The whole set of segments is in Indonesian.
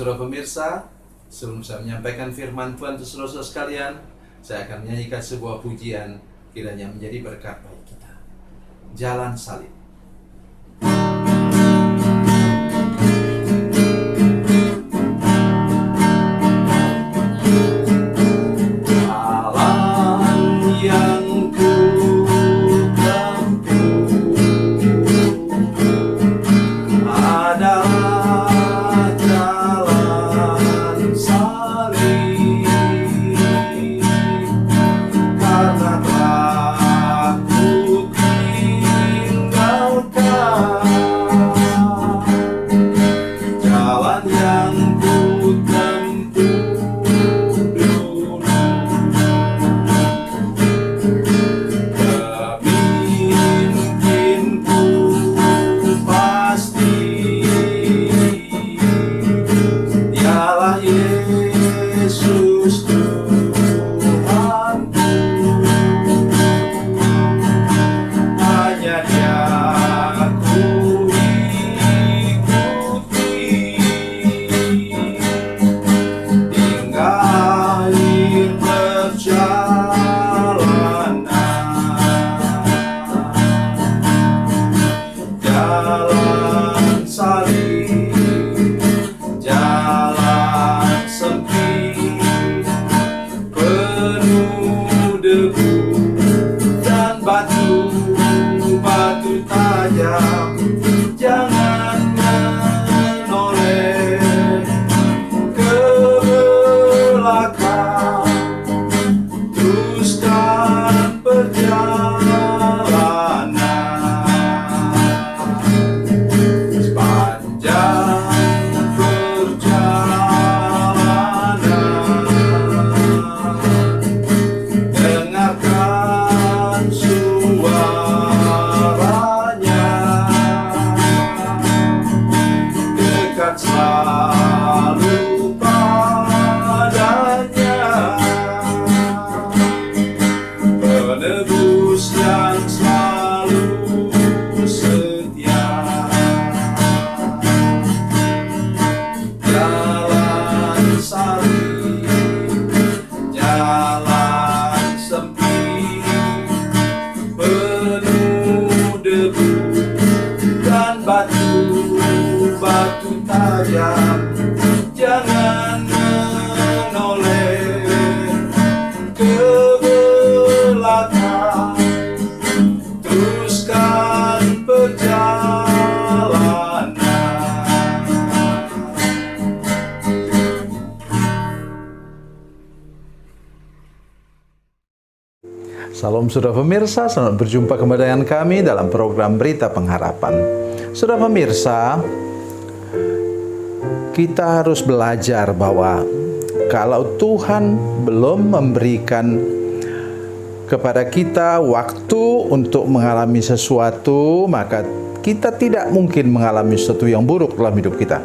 saudara pemirsa, sebelum saya menyampaikan firman Tuhan untuk saudara sekalian, saya akan menyanyikan sebuah pujian kiranya menjadi berkat bagi kita. Jalan Salib. Salam saudara pemirsa, selamat berjumpa kembali dengan kami dalam program Berita Pengharapan. Saudara pemirsa, kita harus belajar bahwa kalau Tuhan belum memberikan kepada kita waktu untuk mengalami sesuatu, maka kita tidak mungkin mengalami sesuatu yang buruk dalam hidup kita.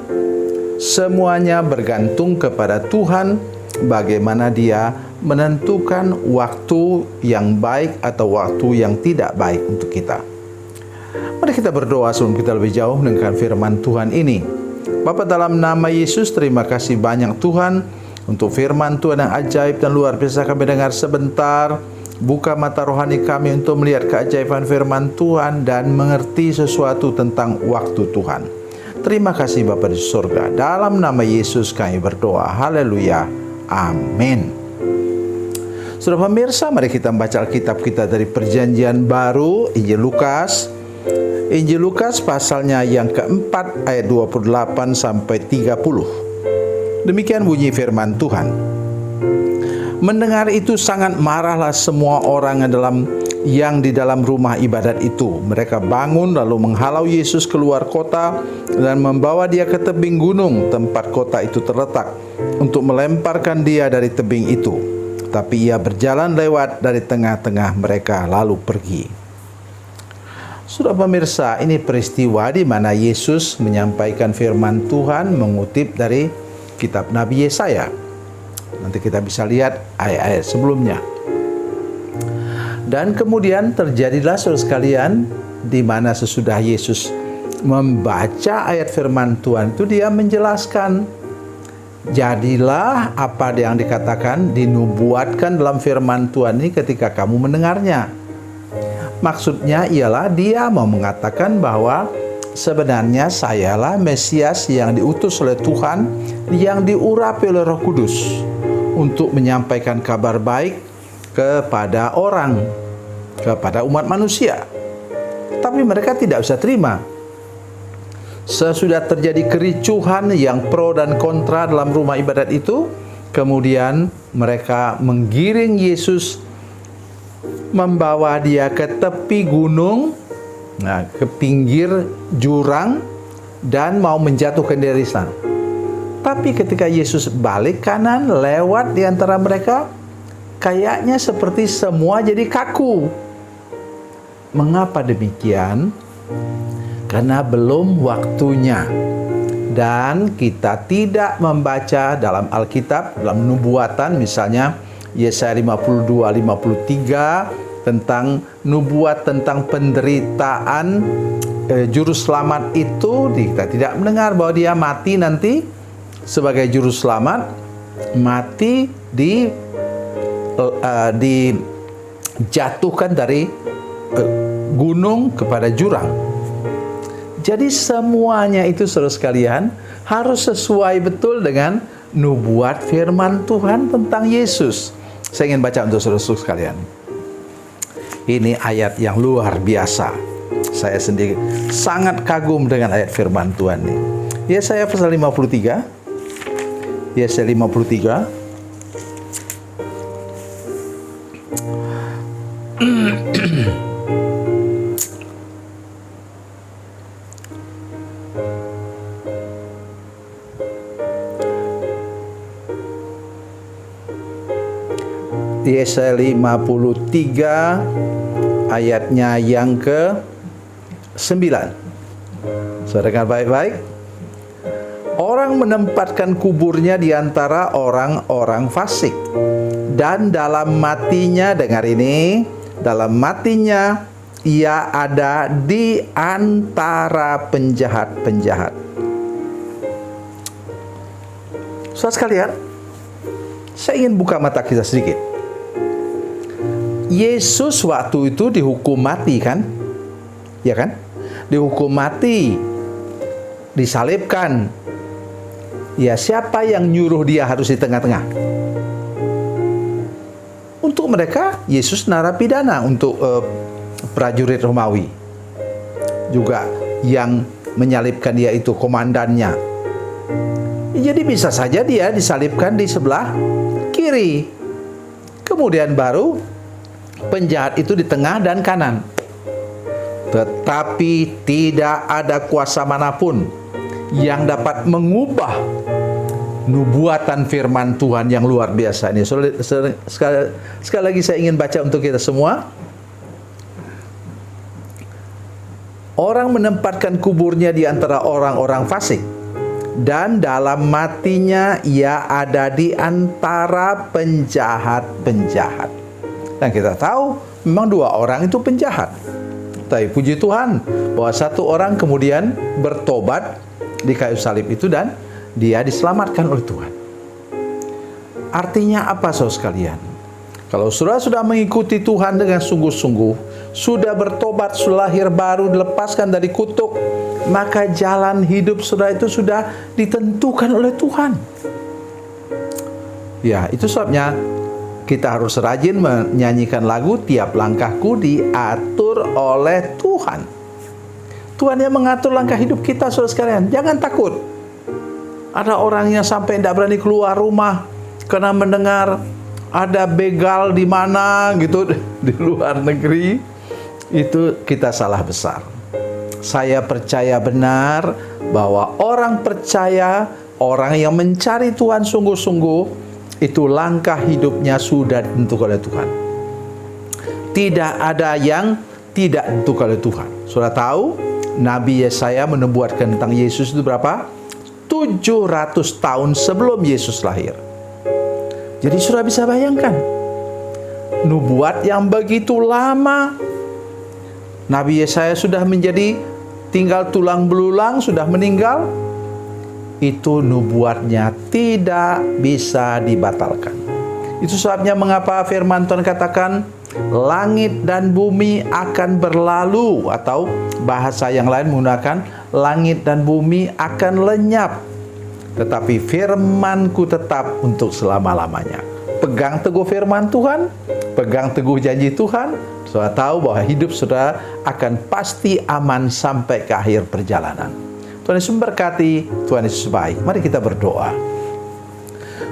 Semuanya bergantung kepada Tuhan, bagaimana Dia menentukan waktu yang baik atau waktu yang tidak baik untuk kita. Mari kita berdoa sebelum kita lebih jauh mendengarkan firman Tuhan ini. Bapa, dalam nama Yesus, terima kasih banyak Tuhan untuk firman Tuhan yang ajaib dan luar biasa kami dengar sebentar. Buka mata rohani kami untuk melihat keajaiban firman Tuhan dan mengerti sesuatu tentang waktu Tuhan. Terima kasih Bapa di surga. Dalam nama Yesus kami berdoa. Haleluya. Amin. Saudara pemirsa, mari kita membaca Alkitab kita dari Perjanjian Baru, Injil Lukas. Injil Lukas pasalnya yang keempat ayat 28 sampai 30. Demikian bunyi firman Tuhan. Mendengar itu sangat marahlah semua orang yang di dalam rumah ibadat itu. Mereka bangun lalu menghalau Yesus keluar kota dan membawa dia ke tebing gunung tempat kota itu terletak untuk melemparkan dia dari tebing itu. Tapi ia berjalan lewat dari tengah-tengah mereka lalu pergi. Saudara pemirsa, ini peristiwa di mana Yesus menyampaikan firman Tuhan mengutip dari kitab Nabi Yesaya. Nanti kita bisa lihat ayat-ayat sebelumnya. Dan kemudian terjadilah saudara sekalian, di mana sesudah Yesus membaca ayat firman Tuhan itu, dia menjelaskan Jadilah apa yang dikatakan, dinubuatkan dalam firman Tuhan ini ketika kamu mendengarnya. Maksudnya ialah dia mau mengatakan bahwa sebenarnya sayalah Mesias yang diutus oleh Tuhan, yang diurapi oleh Roh Kudus untuk menyampaikan kabar baik kepada orang, kepada umat manusia. Tapi mereka tidak bisa terima. Sesudah terjadi kericuhan yang pro dan kontra dalam rumah ibadat itu, kemudian mereka menggiring Yesus, membawa dia ke tepi gunung, ke pinggir jurang, dan mau menjatuhkan dia di sana. Tapi ketika Yesus balik kanan lewat di antara mereka, kayaknya seperti semua jadi kaku. Mengapa demikian? Karena belum waktunya. Dan kita tidak membaca dalam Alkitab, dalam nubuatan, misalnya Yesaya 52-53 tentang nubuat tentang penderitaan juru selamat itu. Kita tidak mendengar bahwa dia mati nanti sebagai juru selamat, mati dijatuhkan dari gunung kepada jurang. Jadi semuanya itu, saudara sekalian, harus sesuai betul dengan nubuat firman Tuhan tentang Yesus. Saya ingin baca untuk saudara-saudara sekalian. Ini ayat yang luar biasa. Saya sendiri sangat kagum dengan ayat firman Tuhan ini. Yesaya pasal 53. Yesaya 53. Yesaya 53 ayatnya yang ke-9. Saudara dengar baik-baik. Orang menempatkan kuburnya di antara orang-orang fasik, dan dalam matinya, dengar ini, dalam matinya ia ada di antara penjahat-penjahat. Saudara sekalian, saya ingin buka mata kita sedikit. Yesus waktu itu dihukum mati, kan? Ya kan? Dihukum mati, disalibkan. Ya, siapa yang nyuruh dia harus di tengah-tengah? Untuk mereka, Yesus narapidana untuk prajurit Romawi. Juga yang menyalibkan dia itu komandannya. Jadi bisa saja dia disalibkan di sebelah kiri. Kemudian baru penjahat itu di tengah dan kanan. Tetapi tidak ada kuasa manapun yang dapat mengubah nubuatan firman Tuhan yang luar biasa ini. Sekali lagi saya ingin baca untuk kita semua. Orang menempatkan kuburnya di antara orang-orang fasik, dan dalam matinya ia ada di antara penjahat-penjahat. Dan kita tahu memang dua orang itu penjahat. Tapi puji Tuhan bahwa satu orang kemudian bertobat di kayu salib itu dan dia diselamatkan oleh Tuhan. Artinya apa, saudara sekalian? Kalau saudara sudah mengikuti Tuhan dengan sungguh-sungguh, sudah bertobat, sudah lahir baru, dilepaskan dari kutuk, maka jalan hidup saudara itu sudah ditentukan oleh Tuhan. Ya, itu sebabnya kita harus rajin menyanyikan lagu tiap langkahku diatur oleh Tuhan. Tuhan yang mengatur langkah hidup kita, saudara sekalian. Jangan takut. Ada orang yang sampai tidak berani keluar rumah karena mendengar ada begal di mana gitu di luar negeri. Itu kita salah besar. Saya percaya benar bahwa orang percaya, orang yang mencari Tuhan sungguh-sungguh, itu langkah hidupnya sudah ditentukan oleh Tuhan. Tidak ada yang tidak ditentukan oleh Tuhan. Sudah tahu, Nabi Yesaya menubuatkan tentang Yesus itu berapa? 700 tahun sebelum Yesus lahir. Jadi sudah bisa bayangkan, nubuat yang begitu lama. Nabi Yesaya sudah menjadi tinggal tulang belulang, sudah meninggal. itu nubuatnya tidak bisa dibatalkan. Itu sebabnya mengapa firman Tuhan katakan langit dan bumi akan berlalu, atau bahasa yang lain menggunakan langit dan bumi akan lenyap, tetapi firman-Ku tetap untuk selama-lamanya. Pegang teguh firman Tuhan, pegang teguh janji Tuhan. Saudara tahu bahwa hidup saudara akan pasti aman sampai ke akhir perjalanan. Tuhan Yesus memberkati, Tuhan Yesus baik. Mari kita berdoa.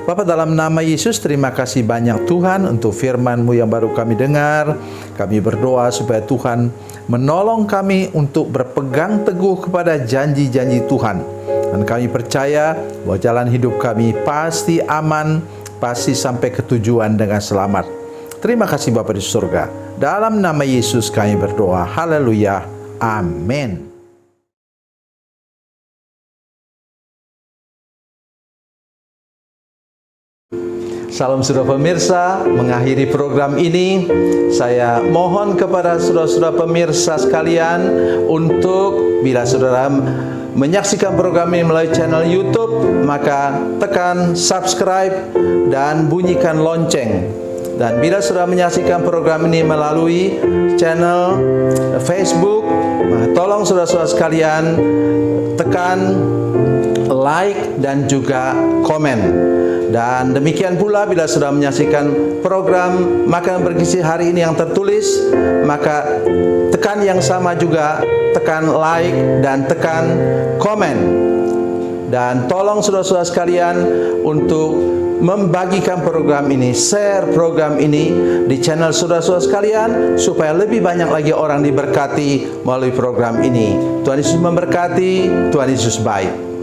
Bapa, dalam nama Yesus, terima kasih banyak Tuhan untuk firman-Mu yang baru kami dengar. Kami berdoa supaya Tuhan menolong kami untuk berpegang teguh kepada janji-janji Tuhan. Dan kami percaya bahwa jalan hidup kami pasti aman, pasti sampai ke tujuan dengan selamat. Terima kasih Bapa di surga. Dalam nama Yesus kami berdoa. Haleluya. Amin. Salam saudara pemirsa, mengakhiri program ini saya mohon kepada saudara-saudara pemirsa sekalian untuk bila saudara menyaksikan program ini melalui channel YouTube, maka tekan subscribe dan bunyikan lonceng. Dan bila saudara menyaksikan program ini melalui channel Facebook, maka tolong saudara-saudara sekalian tekan like dan juga komen. Dan demikian pula bila sudah menyaksikan program Makanan Bergizi hari ini yang tertulis, maka tekan yang sama juga, tekan like dan tekan komen. Dan tolong saudara-saudara sekalian untuk membagikan program ini, share program ini di channel saudara-saudara sekalian, supaya lebih banyak lagi orang diberkati melalui program ini. Tuhan Yesus memberkati, Tuhan Yesus baik.